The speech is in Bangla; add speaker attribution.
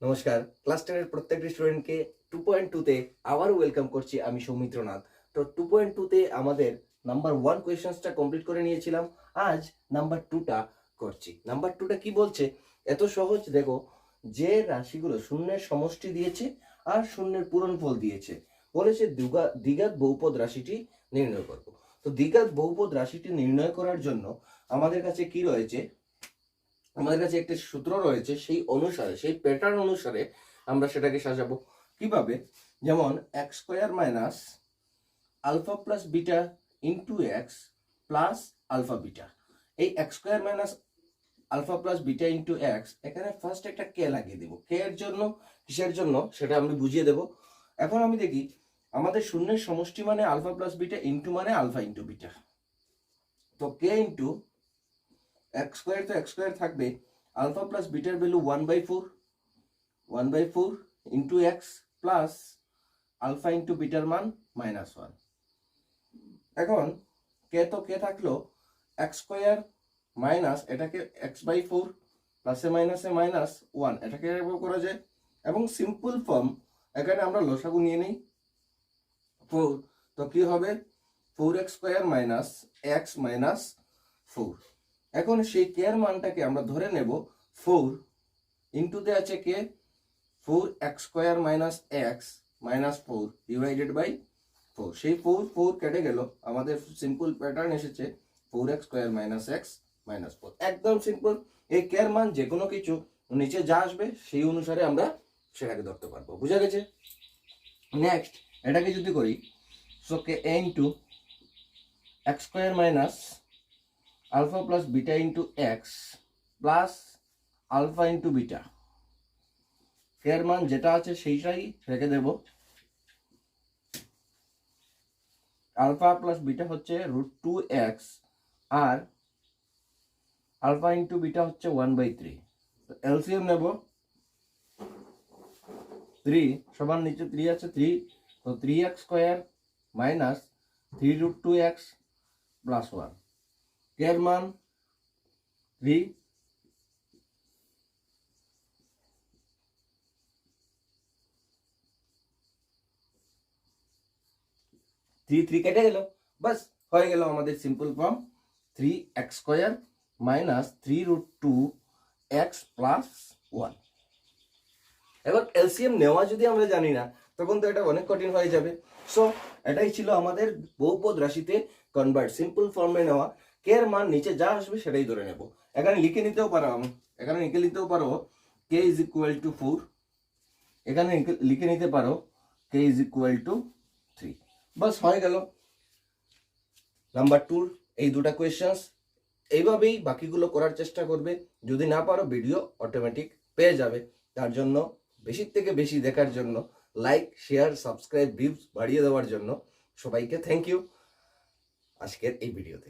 Speaker 1: নমস্কার, ক্লাস 10 এর প্রত্যেকটি স্টুডেন্টকে 2.2 তে আবার ওয়েলকাম করছি। আমি সৌমিত্রনাথ। তো 2.2 তে আমাদের নাম্বার 1 কোয়েশ্চেন্সটা কমপ্লিট করে নিয়েছিলাম। আজ নাম্বার 2টা করছি। নাম্বার 2টা কি বলছে? এত সহজ, দেখো, যে রাশিগুলো শূন্যের সমষ্টি দিয়েছে আর শূন্যের পূরণফল দিয়েছে, বলেছে দ্বিঘাত বহুপদ রাশিটি নির্ণয় করব। তো দ্বিঘাত বহুপদ রাশিটি নির্ণয় করার জন্য আমাদের কাছে কি রয়েছে? আমাদের কাছে একটা সূত্র রয়েছে, সেই অনুসারে, সেই প্যাটার্ন অনুসারে আমরা সেটাকে সাজাবো। কিভাবে? যেমন X square minus alpha plus beta into x plus alpha beta. এই X square minus alpha plus beta into X, এখানে ফার্স্ট একটা কে লাগিয়ে দেবো। কে এর জন্য, কিসের জন্য, সেটা আমি বুঝিয়ে দেবো। এখন আমি দেখি আমাদের শূন্যের সমষ্টি মানে আলফা প্লাস বিটা ইন্টু মানে আলফা ইন্টু বিটা। তো কে ইন্টু এক্স স্কোয়ার, তো এক্স স্কোয়ার থাকবে, আলফা প্লাস বিটার value 1/4 into x plus alpha into বিটার মান -1। এখন কে তো কে থাকলো, এক্স স্কোয়ার মাইনাস এটাকে x/4 প্লাসে মাইনাসে -1, এটাকে করা যায়। এবং সিম্পল ফর্ম, এখানে আমরা লসাগু নিয়ে নিই 4। তো কি হবে? 4x square minus x minus 4। এখন সেই কে এর মানটাকে আমরা ধরে নেব 4 ইন্টুতে আছে k 4x square minus x minus 4 divided by 4। সেই 4 কেটে গেল, আমাদের সিম্পল প্যাটার্ন এসেছে 4x square minus x minus 4। একদম সিম্পল। এই কে এর মান যে কোনো কিছু নিচে যা আসবে সেই অনুসারে আমরা সেটাকে ধরতে পারবো। বুঝা গেছে? নেক্সট এটাকে যদি করি, so K A into x square minus alpha plus beta into x plus alpha into beta, এর মান যেটা আছে সেইটাই রেখে দেব। আলফা প্লাস বিটা হচ্ছে √2x আর আলফা ইন্টু বিটা হচ্ছে 1/3। এলসিএম নেব, 3 সমান নিচে 3 আছে 3, তো 3x square minus 3√2x plus 1, এর মান 3। 3 কেটে গেল, বাস হয়ে গেল আমাদের simple form 3x square minus 3√2x plus 1। এবার এলসিএম নেওয়া যদি আমরা জানি না, তখন তো এটা অনেক কঠিন হয়ে যাবে। সো এটাই ছিল আমাদের বহুপদ রাশিতে কনভার্ট, সিম্পল ফর্মে নেওয়া। কে এর মান নিচে যা আসবে সেটাই ধরে নেব। এখানে লিখে নিতেও পারো, এখানে লিখে নিতেও পারো k ইজ ইকুয়াল টু 4, এখানে লিখে নিতে পারো k ইজ ইকুয়াল টু 3। বাস হয়ে গেল নাম্বার 2 এই দুটা কোয়েশ্চেন্স। এইভাবেই বাকিগুলো করার চেষ্টা করবে। যদি না পারো, ভিডিও অটোমেটিক পেয়ে যাবে। তার জন্য বেশি থেকে বেশি দেখার জন্য, লাইক শেয়ার সাবস্ক্রাইব ভিউজ বাড়িয়ে দেওয়ার জন্য সবাইকে থ্যাংক ইউ আজকের এই ভিডিওতে।